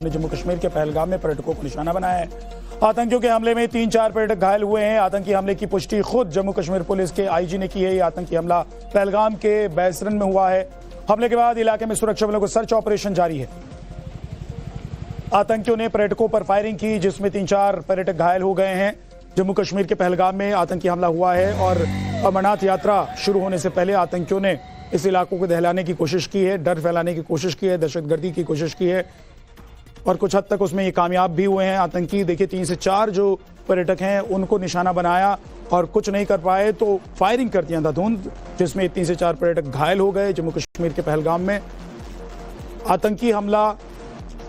जम्मू कश्मीर के पहलगाम में पर्यटकों को निशाना बनाया है। आतंकियों के हमले में 3-4 पर्यटक घायल हुए हैं। आतंकी हमले की पुष्टि खुद जम्मू कश्मीर पुलिस के आईजी ने की है। ये आतंकी हमला पहलगाम के बैसरन में हुआ है। हमले के बाद इलाके में सुरक्षा बलों को सर्च ऑपरेशन जारी है। आतंकियों ने पर्यटकों पर फायरिंग की, जिसमें 3-4 पर्यटक घायल हो गए हैं। जम्मू कश्मीर के पहलगाम में आतंकी हमला हुआ है और अमरनाथ यात्रा शुरू होने से पहले आतंकियों ने इस इलाकों को दहलाने की कोशिश की है, डर फैलाने की कोशिश की है, दहशतगर्दी की कोशिश की है और कुछ हद तक उसमें ये कामयाब भी हुए हैं आतंकी। देखिए 3 से 4 जो पर्यटक हैं उनको निशाना बनाया और कुछ नहीं कर पाए तो फायरिंग कर दी अंधाधुंध, जिसमें 3 से 4 पर्यटक घायल हो गए। जम्मू कश्मीर के पहलगाम में आतंकी हमला,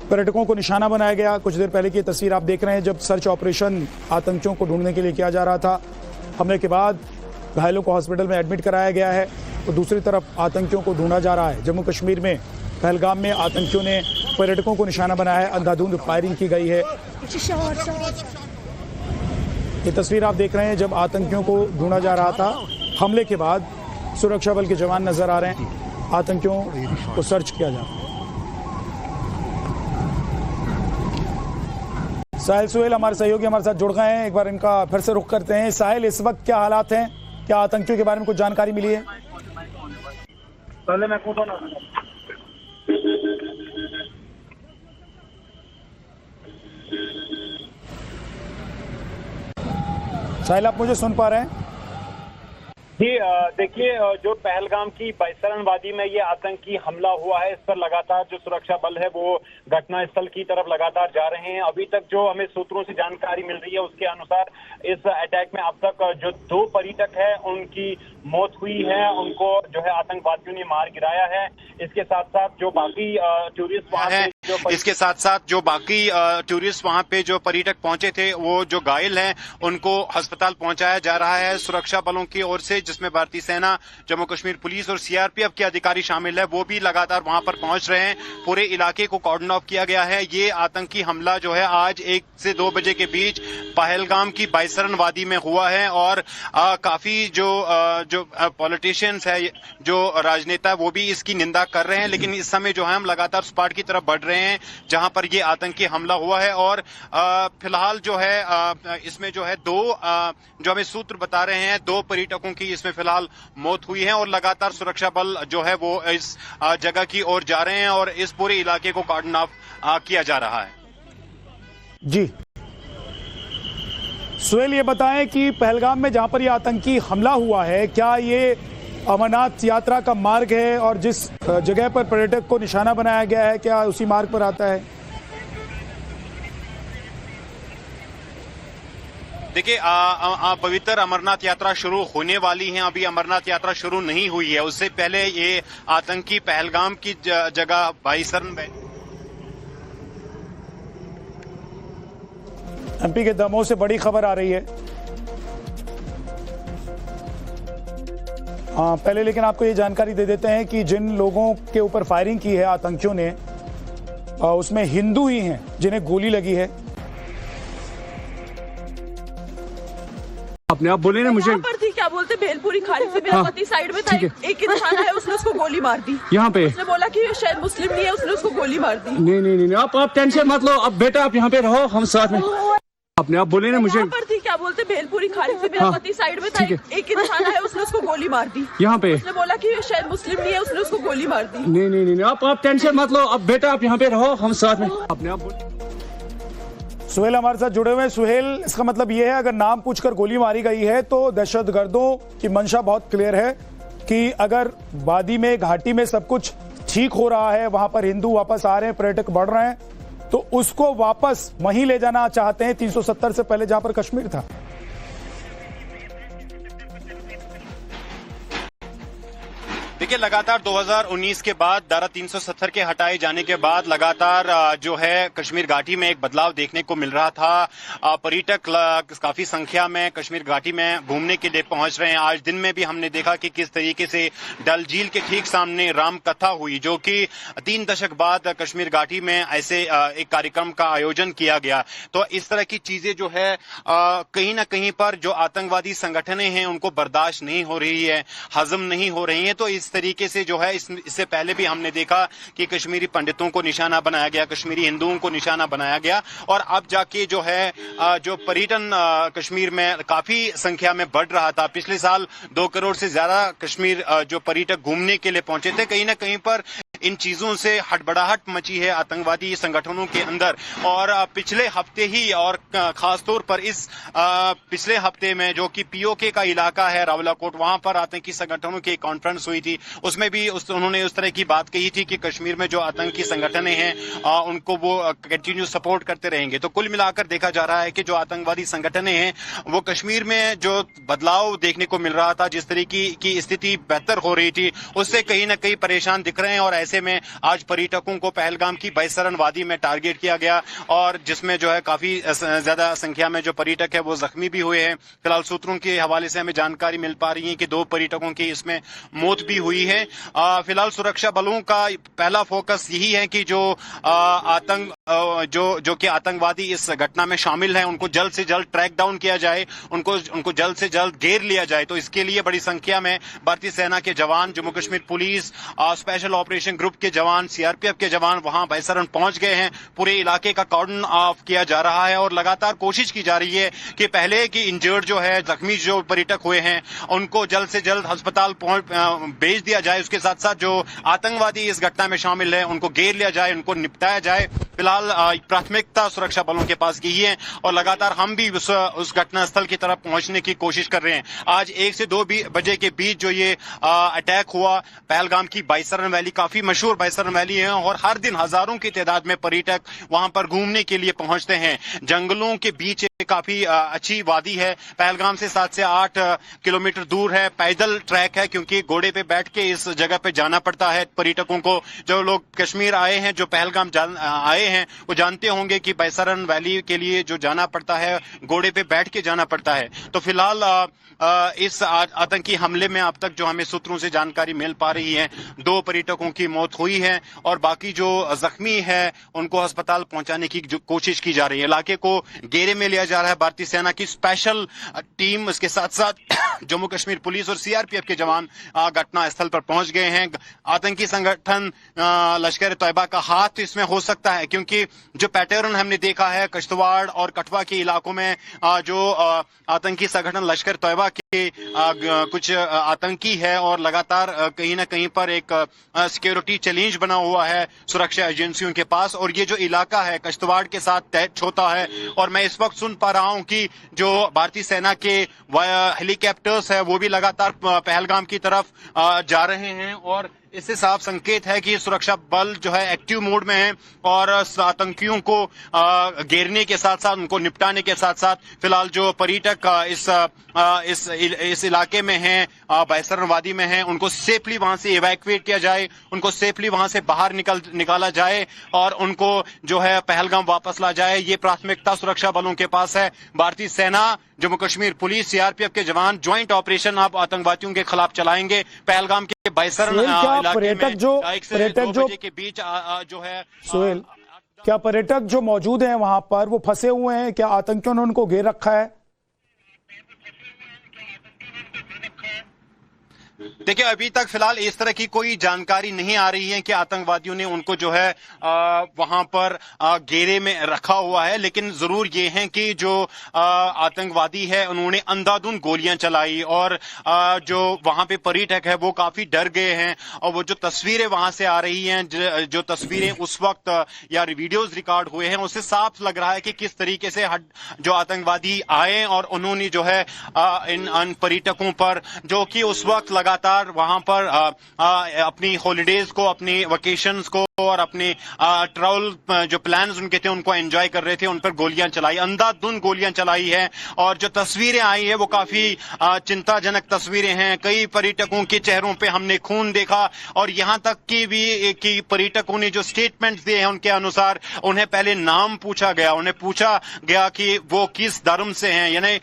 पर्यटकों को निशाना बनाया गया। कुछ देर पहले की तस्वीर आप देख रहे हैं जब सर्च ऑपरेशन आतंकियों को ढूंढने के लिए किया जा रहा था। हमले के बाद घायलों को हॉस्पिटल में एडमिट कराया गया है तो दूसरी तरफ आतंकियों को ढूंढा जा रहा है। जम्मू कश्मीर में पहलगाम में आतंकियों ने पर्यटकों को निशाना बनाया है, अंधाधुंध फायरिंग की गई है। ये तस्वीर आप देख रहे हैं जब आतंकियों को ढूंढा जा रहा था। हमले के बाद सुरक्षा बल के जवान नजर आ रहे हैं, आतंकियों को सर्च किया जा रहा है। साहिल सुहेल हमारे सहयोगी हमारे साथ जुड़ गए हैं, एक बार इनका फिर से रुख करते हैं। साहिल, इस वक्त क्या हालात हैं, क्या आतंकियों के बारे में कुछ जानकारी मिली है? पहले मैं साहिल, आप मुझे सुन पा रहे हैं? जी देखिए, जो पहलगाम की बैसरन वादी में ये आतंकी हमला हुआ है, इस पर लगातार जो सुरक्षा बल है वो घटनास्थल की तरफ लगातार जा रहे हैं। अभी तक जो हमें सूत्रों से जानकारी मिल रही है उसके अनुसार इस अटैक में अब तक जो 2 पर्यटक है उनकी मौत हुई है, उनको जो है आतंकवादियों ने मार गिराया है। इसके साथ साथ जो बाकी टूरिस्ट वहां पे जो पर्यटक पहुंचे थे वो जो घायल हैं उनको अस्पताल पहुंचाया जा रहा है सुरक्षा बलों की ओर से, जिसमें भारतीय सेना, जम्मू कश्मीर पुलिस और सीआरपीएफ के अधिकारी शामिल है। वो भी लगातार वहां पर पहुंच रहे हैं। पूरे इलाके को कॉर्डन ऑफ किया गया है। ये आतंकी हमला जो है आज 1 से 2 बजे के बीच पहलगाम की बैसरन वादी में हुआ है और काफी जो पॉलिटिशियंस है, जो राजनेता है, वो भी इसकी निंदा कर रहे हैं। लेकिन इस समय जो है हम लगातार स्पॉट की तरफ बढ़ रहे हैं जहां पर ये आतंकी हमला हुआ है और फिलहाल जो है इसमें जो है 2 जो हमें सूत्र बता रहे हैं 2 पर्यटकों की इसमें फिलहाल मौत हुई है और लगातार सुरक्षा बल जो है वो इस जगह की ओर जा रहे हैं और इस पूरे इलाके को कॉर्डन ऑफ किया जा रहा है। जी सुहेल, ये बताएं कि पहलगाम में जहां पर ये आतंकी हमला हुआ है, क्या ये अमरनाथ यात्रा का मार्ग है और जिस जगह पर पर्यटक को निशाना बनाया गया है क्या उसी मार्ग पर आता है? देखिए, पवित्र अमरनाथ यात्रा शुरू होने वाली है। अभी अमरनाथ यात्रा शुरू नहीं हुई है, उससे पहले ये आतंकी पहलगाम की जगह बैसरन में एमपी के दमोह से बड़ी खबर आ रही है। पहले लेकिन आपको ये जानकारी दे देते हैं कि जिन लोगों के ऊपर फायरिंग की है आतंकियों ने, उसमें हिंदू ही हैं जिन्हें गोली लगी है। अपने आप बोले ना मुझे पर थी, क्या बोलते भेलपुरी खाली से मेरा पति साइड में था, एक इंसान है उसने उसको गोली मार दी यहाँ पे। उसने बोला कि शायद मुस्लिम नहीं है, उसने उसको गोली मार दी। नहीं आप टेंशन मत लो। अब बेटा आप यहाँ पे रहो, हम साथ में। अपने आप बोले ना मुझे पर थी, क्या बोलते भेलपुरी खाली से मेरा पति साइड में था, एक इंसान है उसने उसको गोली मार दी यहाँ पे। उसने बोला कि शायद मुस्लिम नहीं है, उसने उसको गोली मार दी। नहीं आप टेंशन मत लो। अब बेटा आप यहाँ पे रहो, हम साथ में। अपने आप सुहेल हमारे साथ जुड़े हुए हैं। सुहेल, इसका मतलब ये है अगर नाम पूछकर गोली मारी गई है तो दहशतगर्दों की मंशा बहुत क्लियर है कि अगर वादी में, घाटी में सब कुछ ठीक हो रहा है, वहां पर हिंदू वापस आ रहे हैं, पर्यटक बढ़ रहे हैं, तो उसको वापस वहीं ले जाना चाहते हैं 370 से पहले जहां पर कश्मीर था। देखिए, लगातार 2019 के बाद धारा 370 के हटाए जाने के बाद लगातार जो है कश्मीर घाटी में एक बदलाव देखने को मिल रहा था। पर्यटक काफी संख्या में कश्मीर घाटी में घूमने के लिए पहुंच रहे हैं। आज दिन में भी हमने देखा कि किस तरीके से डल झील के ठीक सामने राम कथा हुई, जो कि 3 दशक बाद कश्मीर घाटी में ऐसे एक कार्यक्रम का आयोजन किया गया। तो इस तरह की चीजें जो है कहीं ना कहीं पर जो आतंकवादी संगठनें हैं उनको बर्दाश्त नहीं हो रही है, हजम नहीं हो रही है। तो इस तरीके से जो है इससे पहले भी हमने देखा कि कश्मीरी पंडितों को निशाना बनाया गया, कश्मीरी हिंदुओं को निशाना बनाया गया, और अब जाके जो है जो पर्यटन कश्मीर में काफी संख्या में बढ़ रहा था। पिछले साल 2 करोड़ से ज्यादा कश्मीर जो पर्यटक घूमने के लिए पहुंचे थे। कहीं ना कहीं पर इन चीजों से हड़बड़ाहट मची है आतंकवादी संगठनों के अंदर। और पिछले हफ्ते ही, और खासतौर पर इस पिछले हफ्ते में जो कि पीओके का इलाका है रावलाकोट, वहां पर आतंकी संगठनों की कॉन्फ्रेंस हुई थी। उसमें भी उन्होंने उस तरह की बात कही थी कि कश्मीर में जो आतंकी संगठन हैं उनको वो कंटिन्यू सपोर्ट करते रहेंगे। तो कुल मिलाकर देखा जा रहा है कि जो आतंकवादी संगठन हैं वो कश्मीर में जो बदलाव देखने को मिल रहा था, जिस तरीके की स्थिति बेहतर हो रही थी, उससे कहीं ना कहीं परेशान दिख रहे हैं। और ऐसे में आज पर्यटकों को पहलगाम की बैसरन वादी में टारगेट किया गया, और जिसमें जो है काफी ज्यादा संख्या में जो पर्यटक है वो जख्मी भी हुए हैं। फिलहाल सूत्रों के हवाले से हमें जानकारी मिल पा रही है कि 2 पर्यटकों की इसमें मौत भी हुई है। फिलहाल सुरक्षा बलों का पहला फोकस यही है कि जो आतंकवादी इस घटना में शामिल हैं उनको जल्द से जल्द ट्रैक डाउन किया जाए, उनको जल्द से जल्द घेर लिया जाए। तो इसके लिए बड़ी संख्या में भारतीय सेना के जवान, Jammu Kashmir police, special operation group के जवान, सीआरपीएफ के जवान वहां बैसरन पहुंच गए हैं। पूरे इलाके का कॉर्डन ऑफ किया जा रहा है और लगातार कोशिश की जा रही है कि पहले की इंजर्ड जो है, जख्मी जो पर्यटक हुए हैं, उनको जल्द से जल्द अस्पताल भेज दिया जाए। उसके साथ साथ जो आतंकवादी इस घटना में शामिल है उनको घेर लिया जाए, उनको निपटाया जाए। फिलहाल प्राथमिकता सुरक्षा बलों के पास यही है और लगातार हम भी उस घटना स्थल की तरफ पहुंचने की कोशिश कर रहे हैं। आज 1 से 2 बजे के बीच जो ये अटैक हुआ पहलगाम की बैसरन वैली, काफी मशहूर बैसरन वैली है और हर दिन हजारों की तादाद में पर्यटक वहां पर घूमने के लिए पहुंचते हैं। जंगलों के बीच काफी अच्छी वादी है। पहलगाम से 7 से 8 किलोमीटर दूर है। पैदल ट्रैक है क्योंकि घोड़े पे बैठ के इस जगह पे जाना पड़ता है पर्यटकों को। जो लोग कश्मीर आए हैं, जो पहलगाम आए हैं, वो जानते होंगे कि बैसरन वैली के लिए जो जाना पड़ता है घोड़े पे बैठ के जाना पड़ता है। तो फिलहाल इस आतंकी हमले में अब तक जो हमें सूत्रों से जानकारी मिल पा रही है 2 पर्यटकों की मौत हुई है और बाकी जो जख्मी है उनको अस्पताल पहुंचाने की जो कोशिश की जा रही है। इलाके को घेरे में लिया जा रहा है भारतीय सेना की स्पेशल टीम। इसके साथ साथ जम्मू कश्मीर पुलिस और सीआरपीएफ के जवान घटना स्थल पर पहुंच गए हैं। आतंकी संगठन लश्कर तैयबा का हाथ इसमें हो सकता है क्योंकि जो पैटर्न हमने देखा है किश्तवाड़ और कठुआ के इलाकों में जो आतंकी संगठन लश्कर तैयबा के कुछ आतंकी है और लगातार कहीं ना कहीं पर एक सिक्योरिटी चैलेंज बना हुआ है सुरक्षा एजेंसियों के पास। और ये जो इलाका है किश्तवाड़ के साथ टच होता है और मैं इस वक्त सुन पा रहा हूं कि जो भारतीय सेना के हेलीकॉप्टर्स है वो भी लगातार पहलगाम की तरफ जा रहे हैं और इससे साफ संकेत है कि सुरक्षा बल जो है एक्टिव मोड में है और आतंकियों को घेरने के साथ साथ उनको निपटाने के साथ साथ फिलहाल जो पर्यटक इस इलाके में हैं, बैसरन वादी में हैं, उनको सेफली वहां से इवैक्यूएट किया जाए, उनको सेफली वहां से बाहर निकाला जाए और उनको जो है पहलगाम वापस ला जाए। ये प्राथमिकता सुरक्षा बलों के पास है। भारतीय सेना, जम्मू कश्मीर पुलिस, सीआरपीएफ के जवान ज्वाइंट ऑपरेशन अब आतंकवादियों के खिलाफ चलाएंगे। पहलगाम के बैसरन पर्यटक जो के बीच जो है सोहेल, क्या पर्यटक जो मौजूद हैं वहां पर वो फंसे हुए हैं? क्या आतंकियों ने उनको घेर रखा है? देखिए अभी तक फिलहाल इस तरह की कोई जानकारी नहीं आ रही है कि आतंकवादियों ने उनको जो है वहां पर घेरे में रखा हुआ है, लेकिन जरूर ये है कि जो आतंकवादी है उन्होंने अंधाधुंध गोलियां चलाई और जो वहां पे पर्यटक है वो काफी डर गए हैं। और वो जो तस्वीरें वहां से आ रही हैं, जो तस्वीरें उस वक्त या वीडियोज रिकॉर्ड हुए हैं, उससे साफ लग रहा है कि किस तरीके से जो आतंकवादी आए और उन्होंने जो है इन पर्यटकों पर जो कि उस वक्त लगातार वहां पर अपनी हॉलिडेज को, अपनी वेकेशंस को और अपने ट्रैवल जो प्लान्स उनके थे उनको एंजॉय कर रहे थे, उन पर गोलियां चलाई, अंधाधुंध गोलियां चलाई है। और जो तस्वीरें आई है वो काफी चिंताजनक तस्वीरें हैं। कई पर्यटकों के चेहरों पे हमने खून देखा और यहां तक कि पर्यटकों ने जो स्टेटमेंट्स दिए हैं उनके अनुसार उन्हें पहले नाम पूछा गया, उन्हें पूछा गया कि वो किस धर्म से हैं। यानी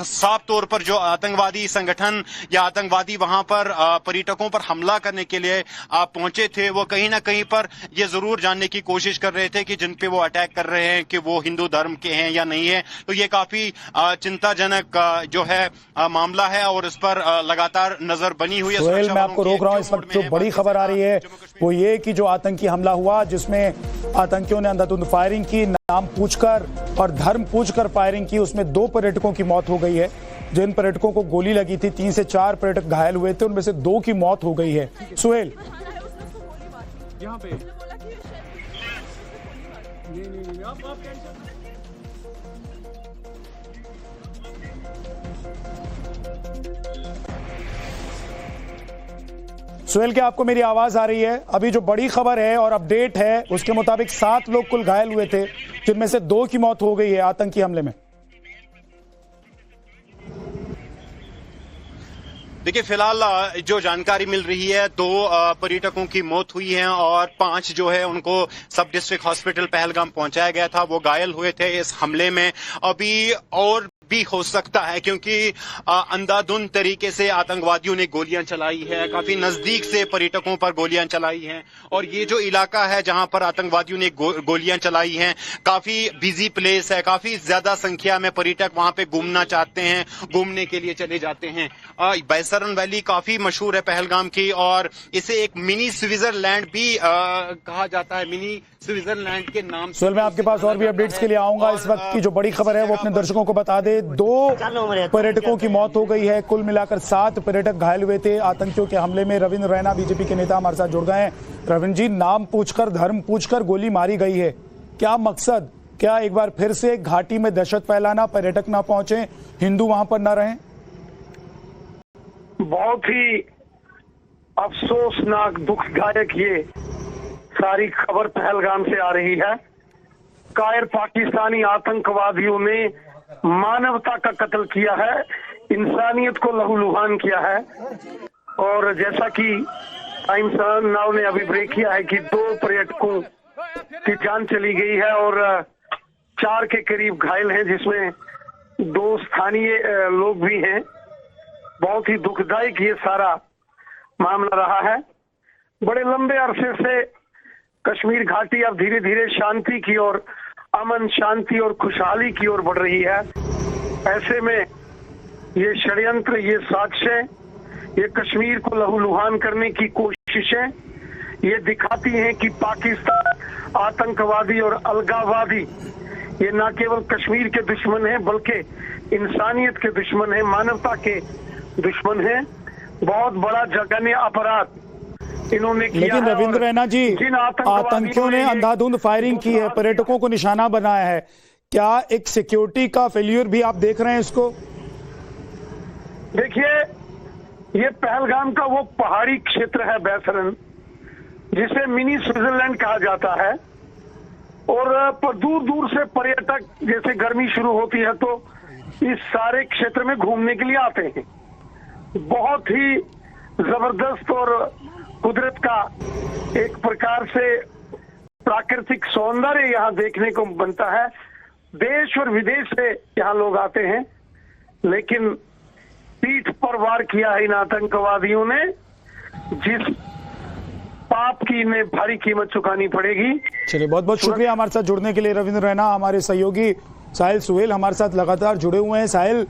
साफ तौर पर जो आतंकवादी संगठन या आतंकवादी वहां पर पर्यटकों पर हमला करने के लिए पहुंचे थे वो कहीं ना कहीं पर ये जरूर जानने की कोशिश कर रहे थे कि जिन पे वो अटैक कर रहे हैं कि वो हिंदू धर्म के हैं या नहीं है। तो ये काफी चिंताजनक जो है मामला है और इस पर लगातार नजर बनी हुई है। सुहेल, मैं आपको रोक रहा हूं। इस वक्त जो बड़ी खबर आ रही है वो ये कि जो आतंकी हमला हुआ जिसमें आतंकियों ने अंधाधुंध फायरिंग की, नाम पूछकर और धर्म पूछकर फायरिंग की, उसमें 2 पर्यटकों की मौत हो गई है। जिन पर्यटकों को गोली लगी थी 3 से 4 पर्यटक घायल हुए थे, उनमें से 2 की मौत हो गई है। सुहेल, यहाँ पे सुहेल, क्या आपको मेरी आवाज आ रही है? अभी जो बड़ी खबर है और अपडेट है उसके मुताबिक 7 लोग कुल घायल हुए थे, जिनमें से 2 की मौत हो गई है आतंकी हमले में। देखिए, फिलहाल जो जानकारी मिल रही है 2 पर्यटकों की मौत हुई है और 5 जो है उनको सब डिस्ट्रिक्ट हॉस्पिटल पहलगाम पहुंचाया गया था। वो घायल हुए थे इस हमले में। अभी और भी हो सकता है क्योंकि अंधाधुंध तरीके से आतंकवादियों ने गोलियां चलाई है, काफी नजदीक से पर्यटकों पर गोलियां चलाई हैं और ये जो इलाका है जहां पर आतंकवादियों ने गोलियां चलाई हैं काफी बिजी प्लेस है, काफी ज्यादा संख्या में पर्यटक वहां पे घूमना चाहते हैं, घूमने के लिए चले जाते हैं। बैसरन वैली काफी मशहूर है पहलगाम की और इसे एक मिनी स्विट्जरलैंड भी कहा जाता है, मिनी स्विट्जरलैंड के नाम से। मैं आपके पास और भी अपडेट्स के लिए आऊंगा। इस वक्त की जो बड़ी खबर है वो अपने दर्शकों को बता दे। 2 पर्यटकों की मौत हो गई है, कुल मिलाकर 7 पर्यटक घायल हुए थे आतंकियों के हमले में। रविंद्र रैना बीजेपी के नेता हमारे साथ जुड़ गए हैं। रविंद्र जी, नाम पूछकर धर्म पूछकर गोली मारी गई है, क्या मकसद? क्या एक बार फिर से घाटी में दहशत फैलाना, पर्यटक ना पहुंचे, हिंदू वहां पर ना रहें? बहुत ही अफसोसनाक, दुखदायक ये सारी खबर पहलगाम से आ रही है। कायर पाकिस्तानी आतंकवादियों ने मानवता का कत्ल किया है, इंसानियत को लहूलुहान किया है। और जैसा कि टाइम्स नाउ ने अभी ब्रेक किया है कि 2 पर्यटकों की जान चली गई है और 4 के करीब घायल हैं, जिसमें 2 स्थानीय लोग भी हैं। बहुत ही दुखदायक ये सारा मामला रहा है। बड़े लंबे अरसे से कश्मीर घाटी अब धीरे धीरे शांति की ओर, अमन शांति और खुशहाली की ओर बढ़ रही है। ऐसे में ये षड्यंत्र, ये साजिशें, ये कश्मीर को लहूलुहान करने की कोशिशें ये दिखाती हैं कि पाकिस्तान आतंकवादी और अलगाववादी ये न केवल कश्मीर के दुश्मन हैं बल्कि इंसानियत के दुश्मन हैं, मानवता के दुश्मन हैं। बहुत बड़ा जघन्य अपराध इन्होंने किया। लेकिन है। रविंद्र रैना जी, जिन आतंकियों ने अंधाधुंध फायरिंग की है, पर्यटकों को निशाना बनाया है, क्या एक सिक्योरिटी का फेल्यूर भी आप देख रहे हैं इसको? देखिए, ये पहलगाम का वो पहाड़ी क्षेत्र है बैसरन, जिसे मिनी स्विट्जरलैंड कहा जाता है और दूर दूर से पर्यटक, जैसे गर्मी शुरू होती है तो इस सारे क्षेत्र में घूमने के लिए आते हैं। बहुत ही जबरदस्त और कुदरत का एक प्रकार से प्राकृतिक सौंदर्य यहाँ देखने को बनता है। देश और विदेश से यहाँ लोग आते हैं, लेकिन पीठ पर वार किया है इन आतंकवादियों ने, जिस पाप की इन्हें भारी कीमत चुकानी पड़ेगी। चलिए, बहुत बहुत शुक्रिया हमारे साथ जुड़ने के लिए रविंद्र रैना। हमारे सहयोगी साहिल सुहेल हमारे साथ लगातार जुड़े हुए हैं। साहिल,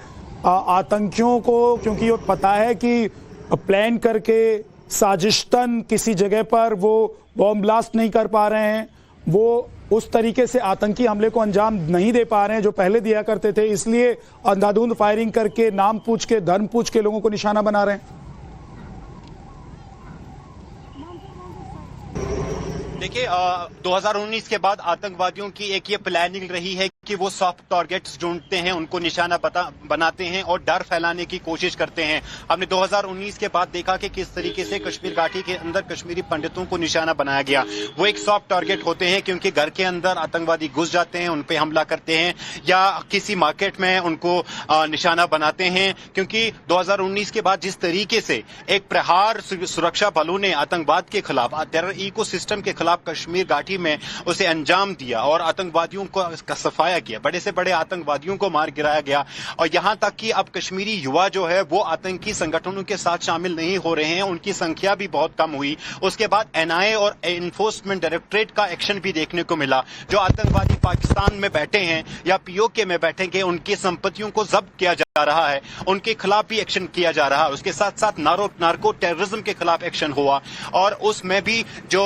आतंकियों को क्योंकि ये पता है कि प्लान करके साजिशतन किसी जगह पर वो बॉम्ब ब्लास्ट नहीं कर पा रहे हैं, वो उस तरीके से आतंकी हमले को अंजाम नहीं दे पा रहे हैं जो पहले दिया करते थे, इसलिए अंधाधुंध फायरिंग करके, नाम पूछ के, धर्म पूछ के लोगों को निशाना बना रहे हैं। देखिए, 2019 के बाद आतंकवादियों की एक ये प्लानिंग रही है कि वो सॉफ्ट टारगेट्स ढूंढते हैं, उनको निशाना बनाते हैं और डर फैलाने की कोशिश करते हैं। हमने 2019 के बाद देखा कि किस तरीके से कश्मीर घाटी के अंदर कश्मीरी पंडितों को निशाना बनाया गया। वो एक सॉफ्ट टारगेट होते हैं क्योंकि घर के अंदर आतंकवादी घुस जाते हैं, उन पे हमला करते हैं या किसी मार्केट में उनको निशाना बनाते हैं। क्योंकि 2019 के बाद जिस तरीके से एक प्रहार सुरक्षा बलों ने आतंकवाद के खिलाफ, टेरर इकोसिस्टम के खिलाफ खिलाफ कश्मीर घाटी में उसे अंजाम दिया और आतंकवादियों को सफाया किया। बड़े से बड़े आतंकवादियों को मार गिराया गया और यहां तक कि अब कश्मीरी युवा जो है वो आतंकी संगठनों के साथ शामिल नहीं हो रहे हैं, उनकी संख्या भी बहुत कम हुई। उसके बाद एनआईए और एनफोर्समेंट डायरेक्टरेट का एक्शन भी देखने को मिला। जो आतंकवादी पाकिस्तान में बैठे हैं या पीओके में बैठेंगे, उनकी संपत्तियों को जब्त किया जा रहा है, उनके खिलाफ भी एक्शन किया जा रहा है। उसके साथ साथ नार्को टेररिज्म के खिलाफ एक्शन हुआ और उसमें भी जो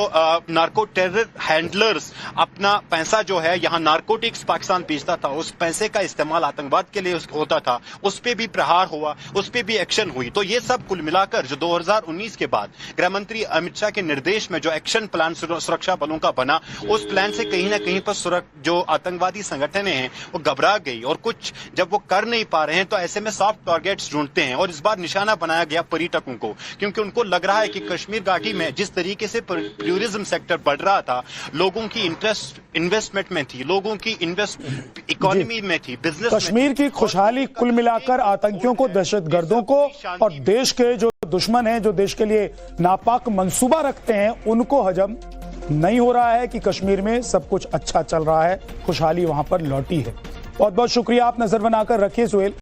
नार्को टेरर हैंडलर्स अपना पैसा जो है यहाँ नार्कोटिक्स पाकिस्तान बेचता था, उस पैसे का इस्तेमाल आतंकवाद के लिए होता था, उस पर भी प्रहार हुआ, उस पर भी एक्शन हुई। तो ये सब कुल मिलाकर जो 2019 के बाद गृह मंत्री अमित शाह के निर्देश में जो एक्शन प्लान सुरक्षा बलों का बना, उस प्लान से कहीं ना कहीं पर जो आतंकवादी संगठन हैं वो घबरा गई और कुछ जब वो कर नहीं पा रहे हैं तो ऐसे में सॉफ्ट टारगेट्स ढूंढते हैं और इस बार निशाना बनाया गया पर्यटकों को, क्योंकि उनको लग रहा है कि कश्मीर घाटी में जिस तरीके से टूरिज्म सेक्टर बढ़ रहा था, लोगों की इंटरेस्ट इन्वेस्टमेंट में थी, लोगों की इकोनॉमी में थी, बिजनेस। कश्मीर की खुशहाली कुल मिलाकर आतंकियों को, दहशतगर्दों को और देश के जो दुश्मन हैं, जो देश के लिए नापाक मंसूबा रखते हैं, उनको हजम नहीं हो रहा है कि कश्मीर में सब कुछ अच्छा चल रहा है, खुशहाली वहां पर लौटी है। बहुत बहुत शुक्रिया, आप नजर बनाकर रखिए सुहेल।